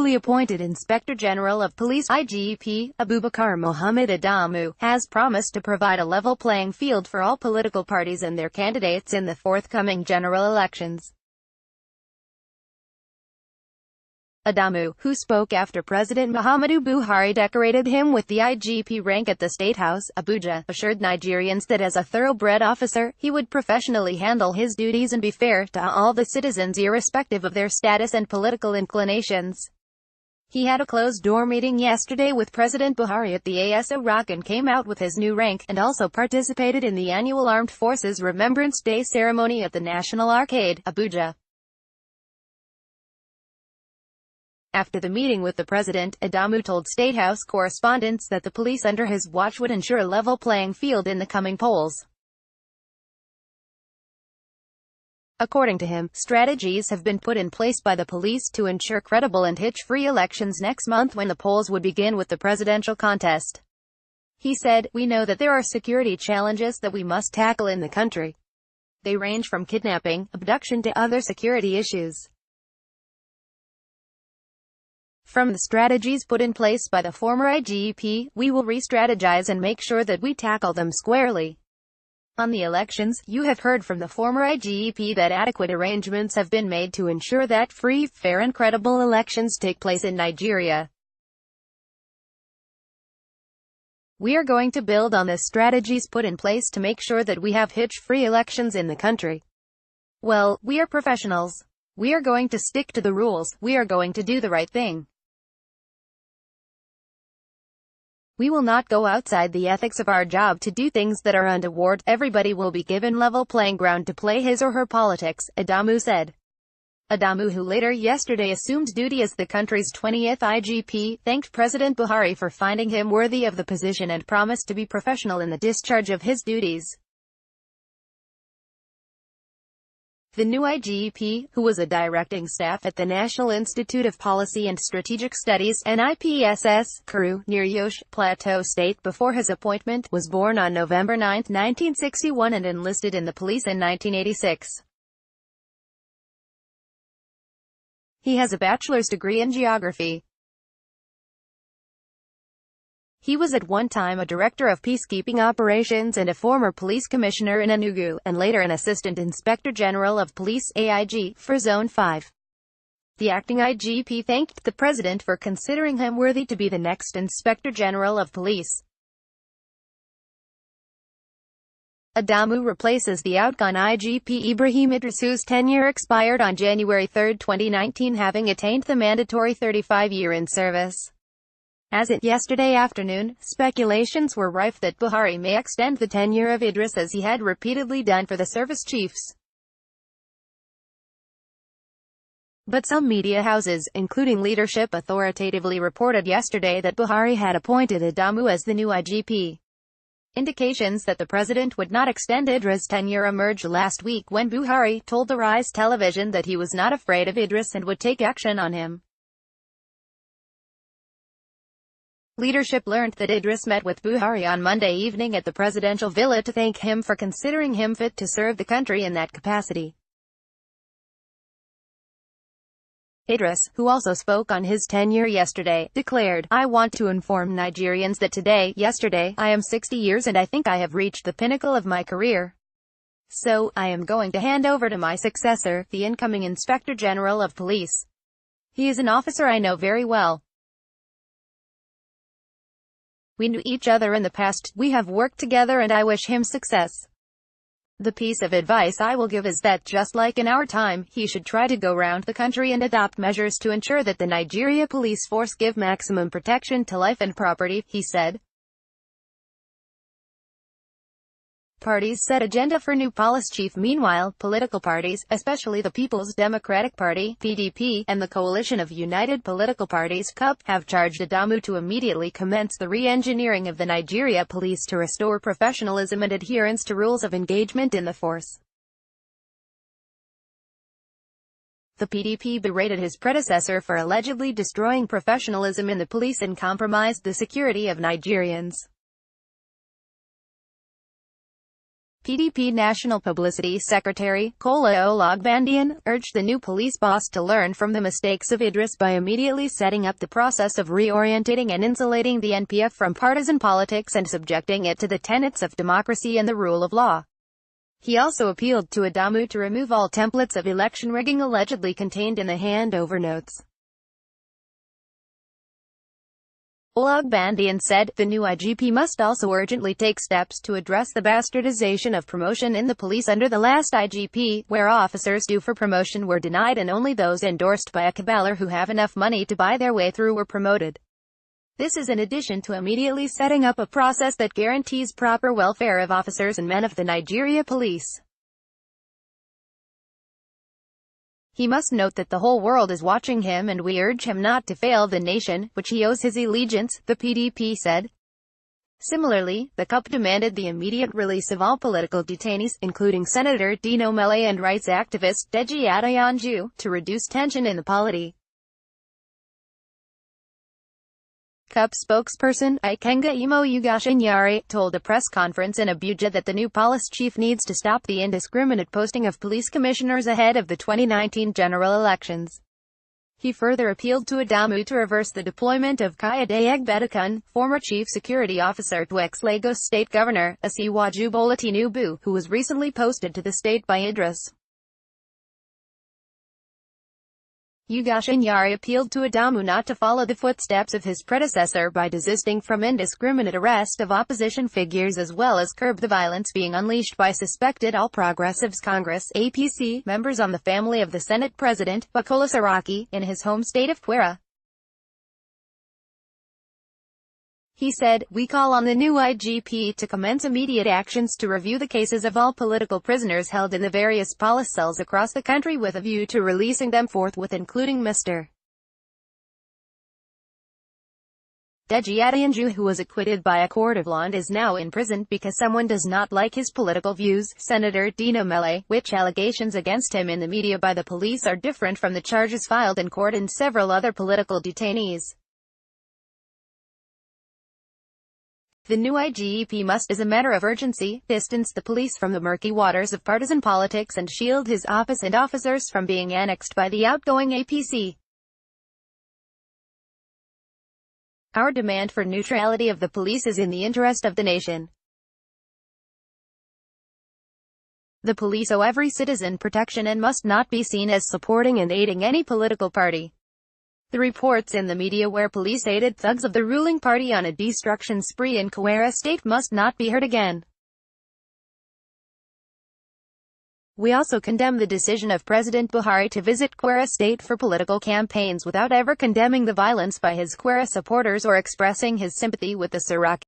newly appointed Inspector General of Police (IGP), Àbubakar Mohammed Adamu, has promised to provide a level playing field for all political parties and their candidates in the forthcoming general elections. Adamu, who spoke after President Muhammadu Buhari decorated him with the IGP rank at the State House, Abuja, assured Nigerians that as a thoroughbred officer, he would professionally handle his duties and be fair to all the citizens irrespective of their status and political inclinations. He had a closed-door meeting yesterday with President Buhari at the ASO Rock and came out with his new rank, and also participated in the annual Armed Forces Remembrance Day ceremony at the National Arcade, Abuja. After the meeting with the president, Adamu told State House correspondents that the police under his watch would ensure a level playing field in the coming polls. According to him, strategies have been put in place by the police to ensure credible and hitch-free elections next month when the polls would begin with the presidential contest. He said, "We know that there are security challenges that we must tackle in the country. They range from kidnapping, abduction to other security issues. From the strategies put in place by the former IGP, we will re-strategize and make sure that we tackle them squarely. On the elections, you have heard from the former IGP that adequate arrangements have been made to ensure that free, fair and credible elections take place in Nigeria. We are going to build on the strategies put in place to make sure that we have hitch-free elections in the country. Well, we are professionals. We are going to stick to the rules. We are going to do the right thing. We will not go outside the ethics of our job to do things that are untoward. Everybody will be given level playing ground to play his or her politics," Adamu said. Adamu, who later yesterday assumed duty as the country's 20th IGP, thanked President Buhari for finding him worthy of the position and promised to be professional in the discharge of his duties. The new IGP, who was a directing staff at the National Institute of Policy and Strategic Studies (NIPSS), Kuru, near Yosh, Plateau State before his appointment, was born on November 9, 1961 and enlisted in the police in 1986. He has a bachelor's degree in geography. He was at one time a director of peacekeeping operations and a former police commissioner in Enugu, and later an assistant inspector general of police (AIG) for Zone 5. The acting IGP thanked the president for considering him worthy to be the next inspector general of police. Adamu replaces the outgone IGP Ibrahim Idris, whose tenure expired on January 3, 2019, having attained the mandatory 35-year in service. As of yesterday afternoon, speculations were rife that Buhari may extend the tenure of Idris as he had repeatedly done for the service chiefs. But some media houses, including Leadership, authoritatively reported yesterday that Buhari had appointed Adamu as the new IGP. Indications that the president would not extend Idris' tenure emerged last week when Buhari told the Rise television that he was not afraid of Idris and would take action on him. Leadership learned that Idris met with Buhari on Monday evening at the presidential villa to thank him for considering him fit to serve the country in that capacity. Idris, who also spoke on his tenure yesterday, declared, "I want to inform Nigerians that yesterday, I am 60 years and I think I have reached the pinnacle of my career. So, I am going to hand over to my successor, the incoming Inspector General of Police. He is an officer I know very well. We knew each other in the past, we have worked together and I wish him success. The piece of advice I will give is that just like in our time, he should try to go round the country and adopt measures to ensure that the Nigeria police force give maximum protection to life and property," he said. Parties set agenda for new police chief. Meanwhile, political parties, especially the People's Democratic Party (PDP) and the Coalition of United Political Parties (CUP), have charged Adamu to immediately commence the re-engineering of the Nigeria police to restore professionalism and adherence to rules of engagement in the force. The PDP berated his predecessor for allegedly destroying professionalism in the police and compromised the security of Nigerians. PDP National Publicity Secretary, Kola Olagbandian, urged the new police boss to learn from the mistakes of Idris by immediately setting up the process of reorientating and insulating the NPF from partisan politics and subjecting it to the tenets of democracy and the rule of law. He also appealed to Adamu to remove all templates of election rigging allegedly contained in the handover notes. Olagbandian said, the new IGP must also urgently take steps to address the bastardization of promotion in the police under the last IGP, where officers due for promotion were denied and only those endorsed by a caballer who have enough money to buy their way through were promoted. This is in addition to immediately setting up a process that guarantees proper welfare of officers and men of the Nigeria police. He must note that the whole world is watching him and we urge him not to fail the nation, which he owes his allegiance, the PDP said. Similarly, the CUP demanded the immediate release of all political detainees, including Senator Dino Melaye and rights activist Deji Adeyanju, to reduce tension in the polity. CUP spokesperson, Ikenga Imo Ugashinyari, told a press conference in Abuja that the new police chief needs to stop the indiscriminate posting of police commissioners ahead of the 2019 general elections. He further appealed to Adamu to reverse the deployment of Kayode Egbedikun, former chief security officer to ex-Lagos state governor, Asiwaju Bola Tinubu, who was recently posted to the state by Idris. Ugashinyari appealed to Adamu not to follow the footsteps of his predecessor by desisting from indiscriminate arrest of opposition figures as well as curb the violence being unleashed by suspected All Progressives Congress (APC) members on the family of the Senate President, Bukola Saraki, in his home state of Kwara. He said, we call on the new IGP to commence immediate actions to review the cases of all political prisoners held in the various police cells across the country with a view to releasing them forthwith, including Mr. Deji Adeyanju, who was acquitted by a court of law and is now in prison because someone does not like his political views. Senator Dino Melaye, which allegations against him in the media by the police are different from the charges filed in court, and several other political detainees. The new IGP must, as a matter of urgency, distance the police from the murky waters of partisan politics and shield his office and officers from being annexed by the outgoing APC. Our demand for neutrality of the police is in the interest of the nation. The police owe every citizen protection and must not be seen as supporting and aiding any political party. The reports in the media where police aided thugs of the ruling party on a destruction spree in Kwara State must not be heard again. We also condemn the decision of President Buhari to visit Kwara State for political campaigns without ever condemning the violence by his Kwara supporters or expressing his sympathy with the Saraki